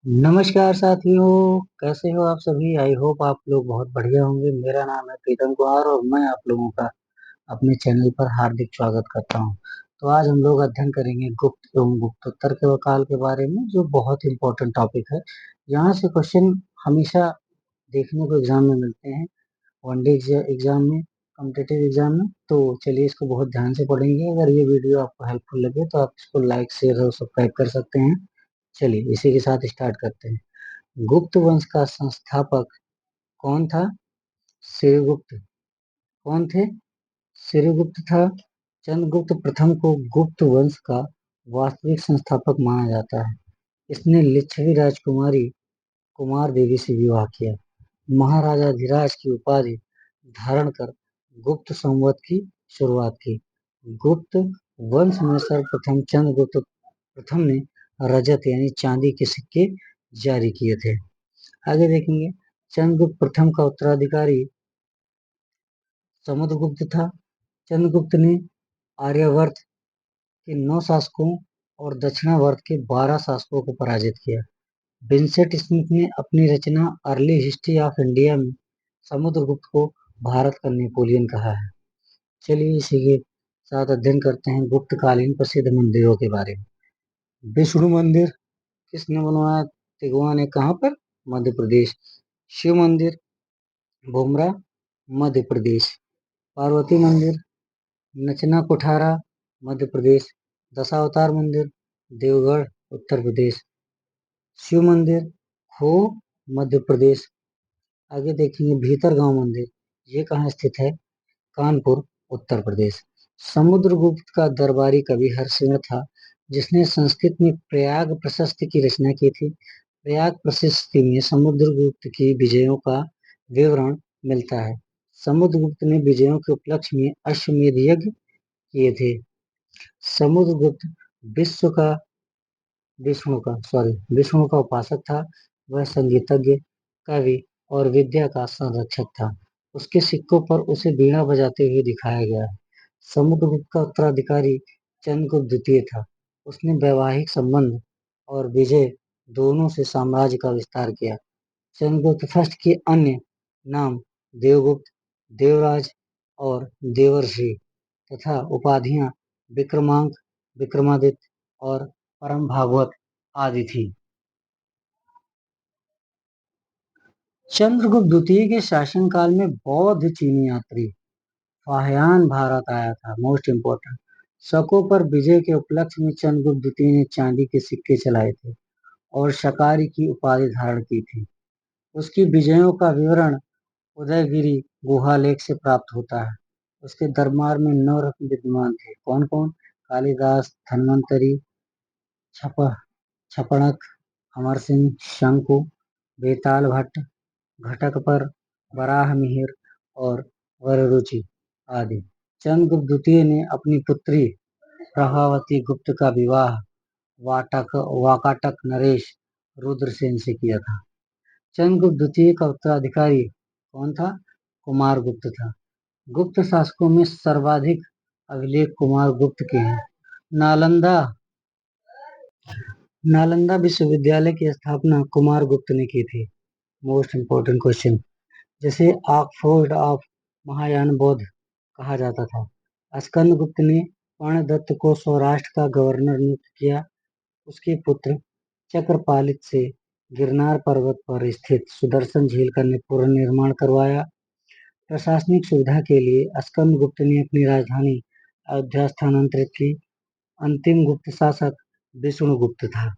नमस्कार साथियों, कैसे हो आप सभी। आई होप आप लोग बहुत बढ़िया होंगे। मेरा नाम है प्रीतम कुमार और मैं आप लोगों का अपने चैनल पर हार्दिक स्वागत करता हूं। तो आज हम लोग अध्ययन करेंगे गुप्त एवं गुप्तोत्तर के काल के बारे में, जो बहुत इंपॉर्टेंट टॉपिक है। यहाँ से क्वेश्चन हमेशा देखने को एग्जाम में मिलते हैं, वनडे एग्जाम में, कॉम्पिटिटिव एग्जाम में। तो चलिए इसको बहुत ध्यान से पढ़ेंगे। अगर ये वीडियो आपको हेल्पफुल लगे तो आप इसको लाइक शेयर और सब्सक्राइब कर सकते हैं। चलिए इसी के साथ स्टार्ट करते हैं। गुप्त वंश का संस्थापक कौन था? श्रीगुप्त। कौन थे? श्रीगुप्त था। चंद्रगुप्त प्रथम को गुप्त वंश का वास्तविक संस्थापक माना जाता है। इसने लिच्छवी राजकुमारी कुमार देवी से विवाह किया। महाराजाधिराज की उपाधि धारण कर गुप्त संवत की शुरुआत की। गुप्त वंश में सर्वप्रथम चंद्रगुप्त प्रथम ने रजत यानी चांदी के सिक्के जारी किए थे। आगे देखेंगे। चंद्रगुप्त प्रथम का उत्तराधिकारी समुद्रगुप्त था। चंद्रगुप्त ने आर्यावर्त के 9 शासकों और दक्षिणावर्त के 12 शासकों को पराजित किया। विंसेंट स्मिथ ने अपनी रचना अर्ली हिस्ट्री ऑफ इंडिया में समुद्रगुप्त को भारत का नेपोलियन कहा है। चलिए इसी के साथ अध्ययन करते हैं गुप्तकालीन प्रसिद्ध मंदिरों के बारे में। विष्णु मंदिर किसने बनवाया? तिगवा ने। कहाँ पर? मध्य प्रदेश। शिव मंदिर भुमरा, मध्य प्रदेश। पार्वती मंदिर नचना कोठारा, मध्य प्रदेश। दशावतार मंदिर देवगढ़, उत्तर प्रदेश। शिव मंदिर खो, मध्य प्रदेश। आगे देखेंगे भीतरगांव मंदिर, ये कहाँ स्थित है? कानपुर, उत्तर प्रदेश। समुद्रगुप्त का दरबारी कवि हरसिंह था, जिसने संस्कृत में प्रयाग प्रशस्ति की रचना की थी। प्रयाग प्रशस्ति में समुद्रगुप्त की विजयों का विवरण मिलता है। समुद्रगुप्त ने विजयों के उपलक्ष्य में अश्वमेध यज्ञ किए थे। समुद्रगुप्त विश्व का विष्णु का उपासक था। वह संगीतज्ञ, कवि और विद्या का संरक्षक था। उसके सिक्कों पर उसे वीणा बजाते हुए दिखाया गया है। समुद्रगुप्त का उत्तराधिकारी चंद्रगुप्त द्वितीय था। उसने वैवाहिक संबंध और विजय दोनों से साम्राज्य का विस्तार किया। चंद्रगुप्त फर्स्ट के अन्य नाम देवगुप्त, देवराज और देवर्षि तथा उपाधियां विक्रमांक, विक्रमादित्य और परम भागवत आदि थी। चंद्रगुप्त द्वितीय के शासनकाल में बौद्ध चीनी यात्री फाहियान भारत आया था। Most important. शकों पर विजय के उपलक्ष्य में चंद्रगुप्त द्वितीय ने चांदी के सिक्के चलाए थे और शकारी की उपाधि धारण की थी। उसकी विजयों का विवरण उदयगिरि गुहा लेख से प्राप्त होता है। उसके दरबार में 9 रत्न विद्यमान थे। कौन कौन? कालिदास, धन्वंतरी, छपणक, अमर सिंह, शंकु, बेताल भट्ट, घटकपर, वराह मिहिर और वररुचि आदि। चंद्रगुप्त द्वितीय ने अपनी पुत्री प्रभावती गुप्त का विवाह वाकाटक नरेश रुद्रसेन से किया था। चंद्रगुप्त द्वितीय का उत्तराधिकारी कौन था? कुमार गुप्त था। गुप्त शासकों में सर्वाधिक अभिलेख कुमार गुप्त के हैं। नालंदा नालंदा विश्वविद्यालय की स्थापना कुमार गुप्त ने की थी। Most important question. जैसे ऑक्सफोर्ड ऑफ महायान बौद्ध कहा जाता था। स्कंदगुप्त ने कर्णदत्त को सौराष्ट्र का गवर्नर नियुक्त किया। उसके पुत्र चक्रपालित से गिरनार पर्वत पर स्थित सुदर्शन झील का पुनर्निर्माण करवाया। प्रशासनिक सुविधा के लिए स्कंदगुप्त ने अपनी राजधानी अयोध्या स्थानांतरित की। अंतिम गुप्त शासक विष्णुगुप्त था।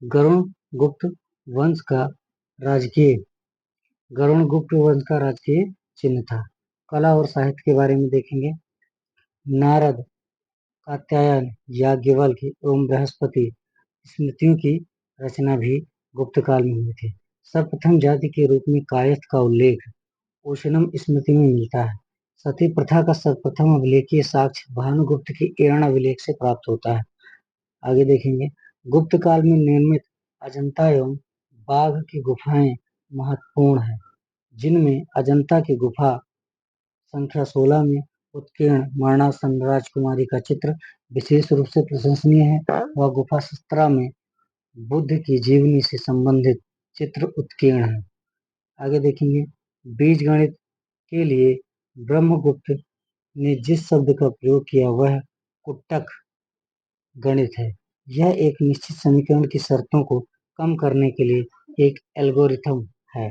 गरुण गुप्त वंश का राजकीय गरुड़गुप्त वंश का राजकीय चिन्ह था। कला और साहित्य के बारे में देखेंगे। नारद, कात्यायन, याज्ञवल्क्य एवं बृहस्पति स्मृतियों की रचना भी गुप्त काल में हुई थी। सर्वप्रथम जाति के रूप में कायस्थ का उल्लेख ओशनम स्मृति में मिलता है। सती प्रथा का सर्वप्रथम अभिलेखीय साक्ष्य भानुगुप्त के एर्ण अभिलेख से प्राप्त होता है। आगे देखेंगे। गुप्त काल में निर्मित अजंता एवं बाघ की गुफाएं महत्वपूर्ण है, जिनमें अजंता की गुफा संख्या 16 में उत्कीर्ण मरणासन राजकुमारी का चित्र विशेष रूप से प्रशंसनीय है। वह गुफा 17 में बुद्ध की जीवनी से संबंधित चित्र उत्कीर्ण है। आगे देखेंगे, बीज गणित के लिए ब्रह्मगुप्त ने जिस शब्द का प्रयोग किया वह कुट्टक गणित है। यह एक निश्चित समीकरण की शर्तों को कम करने के लिए एक एल्गोरिथम है।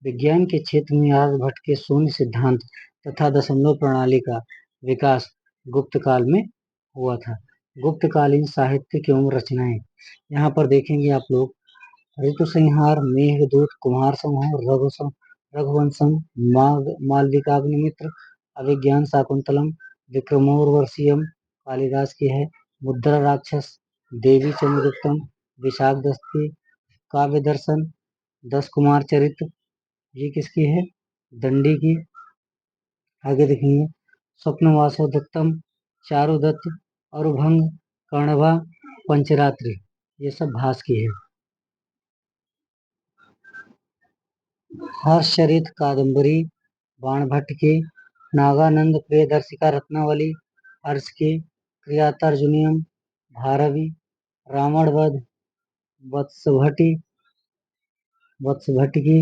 विज्ञान के क्षेत्र में आर्यभट्ट के शून्य सिद्धांत तथा दशमलव प्रणाली का विकास गुप्त काल में हुआ था। गुप्तकालीन साहित्यिक एवं रचनाएं, यहाँ पर देखेंगे आप लोग, ऋतुसंहार, मेघदूत, कुमार संभव, रघुवंशम, मालविकाग्निमित्र, अभिज्ञान शाकुंतलम, विक्रमोर्वशीयम कालिदास की है, मुद्रा राक्षस, देवी चंद्रगुप्तम, विशाखदस्ती, काव्य दर्शन, 10 कुमार चरित्र, ये किसकी है? दंडी की। आगे देखेंगे, स्वप्नवासो दत्तम, चारुदत्त, अरुभंग, कर्णभा, पंचरात्रि, ये सब भास की है। हर्षचरित कादंबरी बाणभट्ट की, नागानंद प्रियदर्शिका रत्नावली हर्ष की, क्रियातर्जुनीयम भारवी, रावण वध वत्सभट्ट की,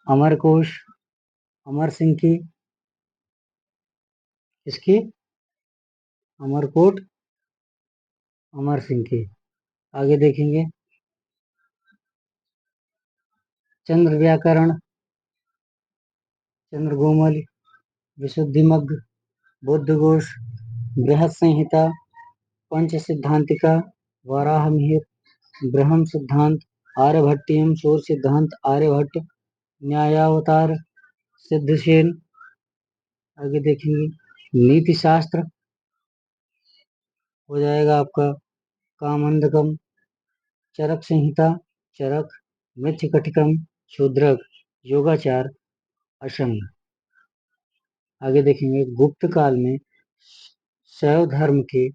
अमरकोश अमर सिंह की, इसकी अमरकोट अमर सिंह की। आगे देखेंगे, चंद्र व्याकरण, चंद्रगोमल, विशुद्धिमग्ग, बुद्धघोष, बृहत संहिता, पंच सिद्धांतिका, वराहमिहिर, ब्रह्म सिद्धांत, आर्यभट्टियम, सूर्य सिद्धांत आर्यभट्ट, न्यायावतार सिद्धसेन। आगे देखेंगे, नीति शास्त्र हो जाएगा आपका कामंडकम, चरक संहिता, चरक, मृच्छकटिकम, शूद्रक, योगाचार, अशंग। आगे देखेंगे, गुप्त काल में शैव धर्म के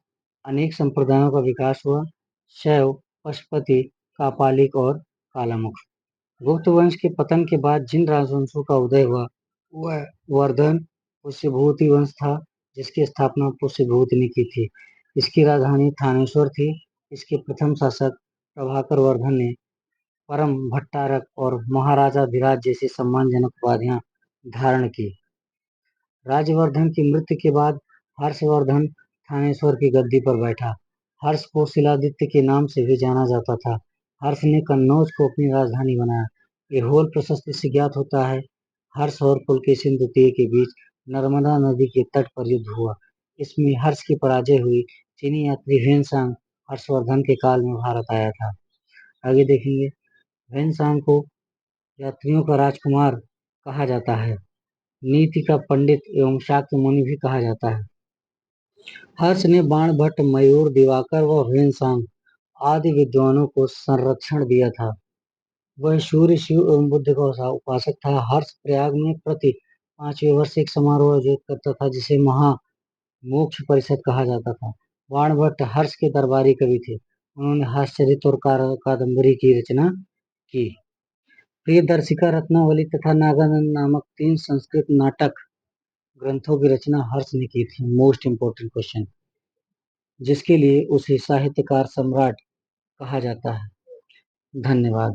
अनेक संप्रदायों का विकास हुआ। शैव, पशुपति, कापालिक और कालामुख। गुप्त वंश के पतन के बाद जिन राजवंशों का उदय हुआ वह वर्धन पुष्यभूति वंश था, जिसकी स्थापना पुष्यभूति ने की थी। इसकी राजधानी थानेश्वर थी। इसके प्रथम शासक प्रभाकर वर्धन ने परम भट्टारक और महाराजाधिराज जैसी सम्मानजनक उपाधियां धारण की। राज्यवर्धन की मृत्यु के बाद हर्षवर्धन थानेश्वर की गद्दी पर बैठा। हर्ष को शिलादित्य के नाम से भी जाना जाता था। हर्ष ने कन्नौज को अपनी राजधानी बनाया। ऐहोल प्रशस्ति से ज्ञात होता है, हर्ष और पुलकेशिन द्वितीय के बीच नर्मदा नदी के तट पर युद्ध हुआ। इसमें हर्ष की पराजय हुई। चीनी यात्री ह्वेनसांग हर्षवर्धन के काल में भारत आया था। आगे देखेंगे, ह्वेनसांग को यात्रियों का राजकुमार कहा जाता है, नीति का पंडित एवं शाक्य मुनि भी कहा जाता है। हर्ष ने बाणभट्ट, मयूर, दिवाकर व ह्वेनसांग आदि विद्वानों को संरक्षण दिया था। वह सूर्य, शिव एवं बुद्ध का उपासक था। हर्ष प्रयाग में प्रति 5वें वर्ष एक समारोह आयोजित करता था, जिसे महामोक्ष परिषद कहा जाता था। बाणभट्ट हर्ष के दरबारी कवि थे। उन्होंने हर्षचरित और कादंबरी की रचना की। प्रियदर्शिका रत्नावली तथा नागानंद नामक 3 संस्कृत नाटक ग्रंथों की रचना हर्ष ने की थी। मोस्ट इंपोर्टेंट क्वेश्चन, जिसके लिए उसे साहित्यकार सम्राट कहा जाता है। धन्यवाद।